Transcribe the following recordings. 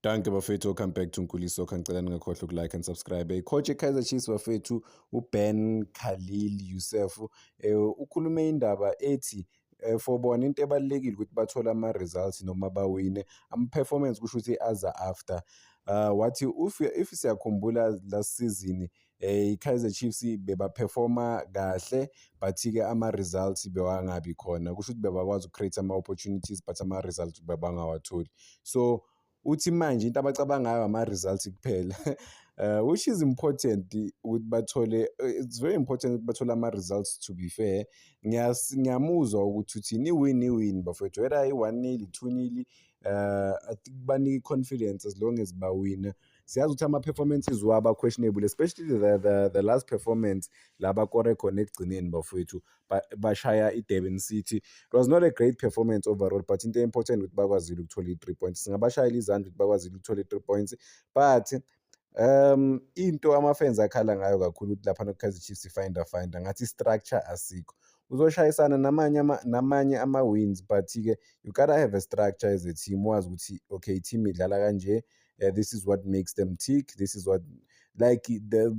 Danke bafethu, welcome back to Nkuliso. Ngicela ningakhohlwa ukulike and subscribe. Coach eKaizer Chiefs bafethu uBen Khalil Youssef ukhulume indaba ethi for bona into ebalekile ukuthi bathole ama-results noma bawine ama-performance kusho ukuthi aza after. Wathi if siyakhumbula last season iKaizer Chiefs bebaperforma kahle but-ke ama-results bewangabi khona, kusho ukuthi bebakwazi uku-create ama-opportunities but ama-results bebangawatholi. So uthi manje into abacabangayo ama-results kuphela which is important ukuthi bathole, it's very important ukuthi bathole ama-results to be fair. Ngiyamuzwa ukuthi uthini iwin bafethu, whether i-1-0 i-2-0 I think banika i-confidence as long as bawina. Siyazi ukuthi ama-performances wabo questionable, especially the last performance la bakore khona ekugcineni bafethu bashaya iDurban City. It was not a great performance overall but into important ukuthi bakwazile ukuthola i-3 points. Singabashayela izandla ukuthi bakwazile ukuthola i-3 points but into ama-fans akhala ngayo kakhulu ukuthi laphana ku-Kaizer Chiefs finder ngathi i-structure asikho. Uzoshayisana namanye ama-wins but-ke you gotta have a structure as a team, wazi ukuthi okay i-team idlala kanje, this is what makes them tick, this is what like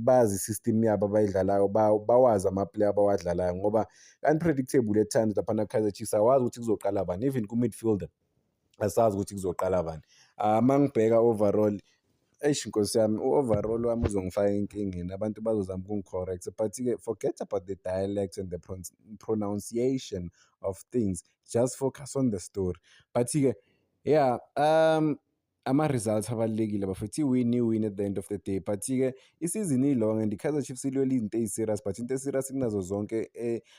bazi system yabo abayidlalayo, bawazi ama-player abawadlalayo ngoba unpredictable at times laphana ku-Kaizer Chiefs. Awazi ukuthi kuzoqala bani, even ku-midfielder asazi ukuthi kuzoqala bani. Mangibheka overall, eish nkosi yami, u-overall wami uzongifaka enkingeni, abantu bazozama ukungi-correct but-ke forget about the dialect and the pronunciation of things, just focus on the story. But-ke yeah, ama-results abalulekile bafethu, iwin at the end of the day but-ke isizini ilong and i-Kaizer Chiefs ilwela izinto eyi-serious but into e-serious kunazo zonke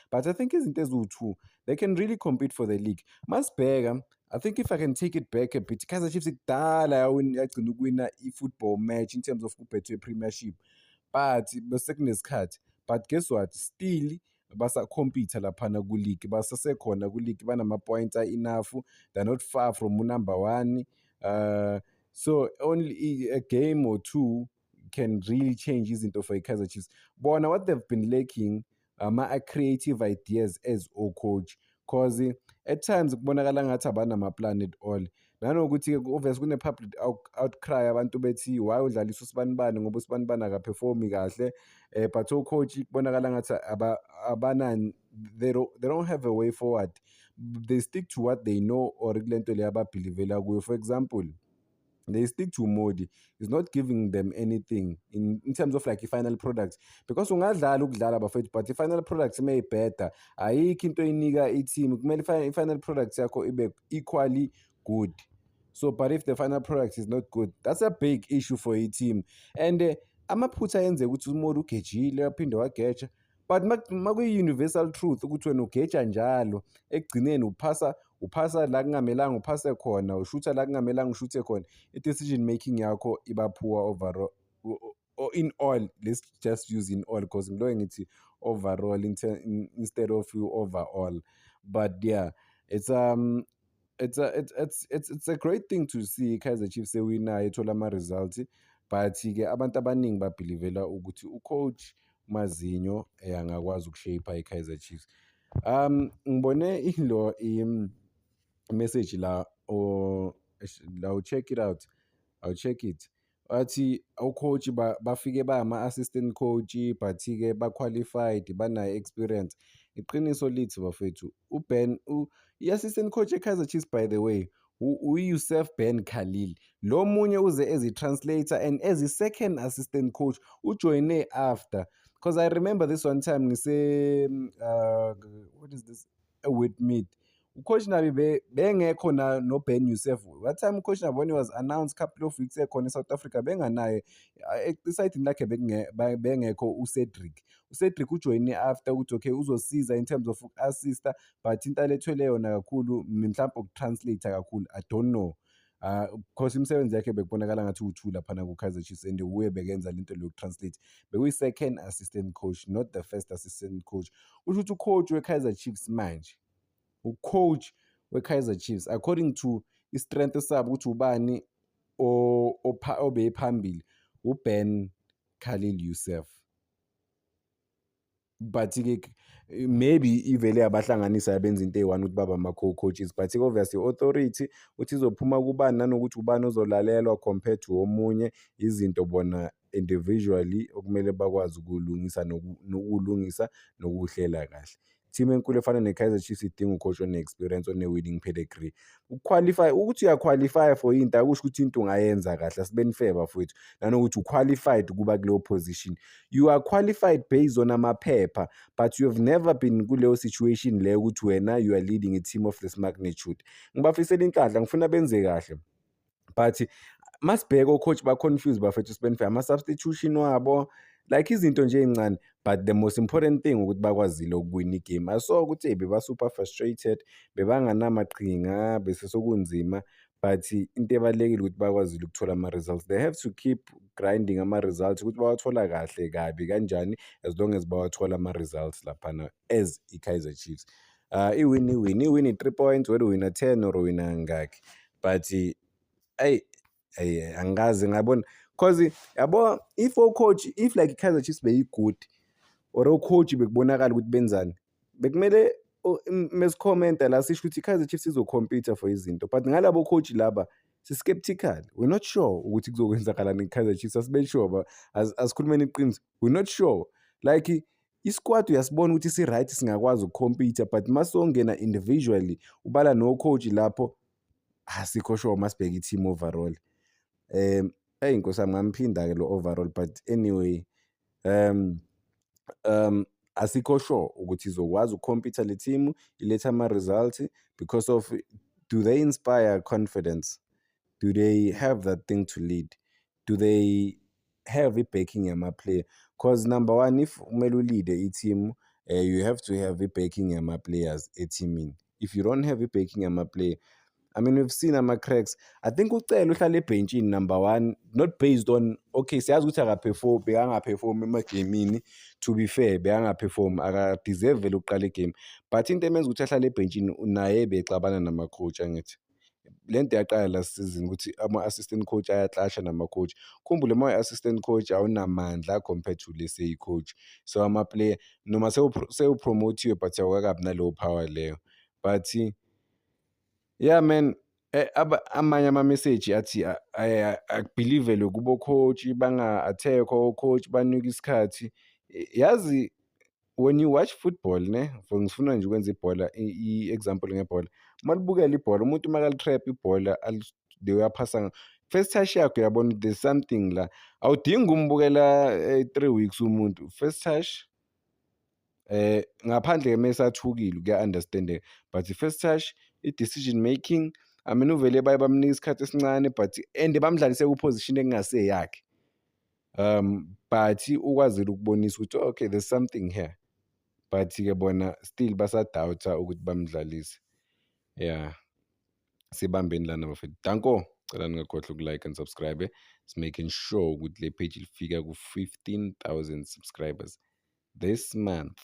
but I think izinto eziwu-2 they can really compete for the league. Masibheka, I think if I can take it back a bit, Kaizer Chiefs kudala yagcina ukuwina i-football match in terms of kubhethwe premiership but besekunesikhathi, but guess what, still basakhompitha laphana ku-league, basasekhona ku-league, banama-points enough, they're not far from number 1. So only a game or 2 can really change izinto for i-Kaizer Chiefs. Bona what they've been lacking ama-creative ideas as coach, cause at times kubonakala ngathi abanama-plan at all. Nanokuthi-ke obviously kune-public outcry, abantu bethi why udlalisa uSibanibani ngoba uSibanibani akaperformi kahle, but coach kubonakala ngathi abanani, they don't have a way forward. They stick to what they know or kulento le ababhilivela kuyo. For example, they stick to Modi. He's not giving them anything in terms of like i-final product, because ungadlala ukudlala bafethu but i-final product mayibheda ayikho into eyinika i-team, kumele i-final product yakho ibe equally good. So but if the final product is not good, that's a big issue for i-team. And amaphutha ayenzeka ukuthi uModi ugejile aphinde wageja but makuyi-universal truth ukuthi wena ugeja njalo, ekugcineni uphasa la kungamelanga uphase khona, ushutha la kungamelanga ushuthe khona, i-decision making yakho iba poor overall, or in all, let's just use in all because ngilo ngithi overall instead of you overall. But yeah, it's a great thing to see Kaizer Chiefs ewinayo ethola ama-results but-ke abantu abaningi babhilivela ukuthi ucoach Mazinho angakwazi ukushape i-Kaizer Chiefs. Ngibone ilo message la check it out, I'll check it. Wathi coach bafike bama-assistant coach but-ke ba-qualified, banayo experience. Iqiniso lithi bafethu uBen i-assistant coach eKaizer Chiefs by the way uYoussef Ben Khalil, lo munye uze as a-translator and as a-second assistant coach, ujoyine after, because I remember this one time ngise what is this, with me ucoach Nabi bengekho no-Ben Youssef. That time ucoach Nabi when he was announced couple of weeks ekhona eSouth Africa benganaye esayidini lakhe bengekho uCedric ujoyine after ukuthi okay uzosiza in terms of uku-assista but into alethwele yona kakhulu mhlawumbe ukutranslate kakhulu, I don't know. Because imisebenzi yakhe bekubonakala ngathi u2 laphana ku-Kaizer Chiefs and uye bekenza lento lokutranslate, bekuyi-second assistant coach not the first assistant coach. Usho ukuthi ucoach we-Kaizer Chiefs manje, ucoach we-Kaizer Chiefs according to i-strength sabo ukuthi ubani obephambili, uBen Khalil Youssef. but-ke maybe ivele abahlanganisa benza into eyi-one ukuthi babe ama-co-coaches, but-ke obviously i-authority ukuthi izophuma kubani nanokuthi ubani ozolalelwa compared to omunye, izinto bona individually okumele bakwazi ukulungisa nokulungisa nokuhlela kahle. Team enkulu efana ne-Kaizer Chiefs idinga u-coach one-experience, one-winning pedigree. Ukuthi uyakhwalifya for into akusho ukuthi into ungayenza kahle, asibeni fair bafowethu, nanokuthi u-qualified ukuba kuleyo position. You are qualified based on amaphepha, but you have never been kuleyo situation leyo ukuthi wena you are leading a team of this magnitude. Ngibafisela inhlanhla, ngifuna benze kahle, but masibheka o-coach ba-confuse bafethu sibeni fair, ama-substitution wabo, like izinto nje ey'ncane, but the most important thing ukuthi bakwazile ukuwina igame. I saw ukuthi beba-super frustrated, bebanganamaqhinga, bese sekunzima, but into ebalulekile ukuthi bakwazile ukuthola ama-results. They have to keep grinding ama-results ukuthi bawathola kahle kabi kanjani, as long as bawathola ama-results laphana as i-Kaizer Chiefs. Iwini 3 points, whether uwina 10 or uwina ngakhi, but angikaze ngabona, cause yabo if like i-Kaizer Chiefs beyi-good or o-coach bekubonakala ukuthi benzani, bekumele mesikhomenta la sisho ukuthi i-Kaizer Chiefs izo-compete for izinto, but ngalabo coach laba si-skeptical, we're not sure ukuthi kuzokwenzakalani i-Kaizer Chiefs, asibe sure asikhulumeni iqiniso, we're not sure. Like i-squad uyasibona ukuthi isi-right singakwazi ukucompete, but masongena individually ubala no-coach lapho asikho sure masibheka i-team overall. Nkosi yami ngamphinda-ke lo overall, but anyway, asikho sure ukuthi izokwazi ukukhompyutha le team, iletha ama-results because of, do they inspire confidence? Do they have that thing to lead? Do they have i-backing yama-player? Because number one, if umele ulide i-team, you have to have i-backing yama-players eteamini. If you don't have i-backing yama-player, I mean, we've seen ama-cracks. I think uCele uhlala ebhentshini, number one, not based on, okay, siyazi ukuthi bekangaperform emagemini, to be fair, bekangaperform, akadeserve vele ukuqala igame, but into emenza ukuthi ahlale ebhentshini, naye becabana nama-coach angithi. Le nto yaqala last season ukuthi ama-assistant coach ayaclasha nama-coach. Khumbule uma uyi-assistant coach awunamandla compared to let's say i-coach, so ama-player noma sewupromote-iwe but awukakabi naleyo power leyo. But yeah man, amanye ama-message athi akubhilivele kubo coach, banga-attack o-coach, banike isikhathi. Yazi when you watch football ne, for ngifuna nje ukwenza ibhola, i-example ngebhola, malibukela ibhola, umuntu makalitrap ibhola the way aphasa, first touch yakho uyabona there's something la, awudingi umbukela 3 weeks umuntu, first touch ngaphandle-ke mesathukile kuya-understandeka, but i-first touch, i-decision making, I mean uvele baye bamnika isikhathi esincane, but and bamdlalise ku-position ekungaseyakhe, but ukwazile ukubonisa ukuthi okay there's something here, but-ke bona still basadawutha ukuthi bamdlalise. Yeah, sibambeni lana bafethu. Danko, cela ningakhohlwa uku-like and subscribe, it's making sure ukuthi le page ifika ku-15,000 subscribers this month.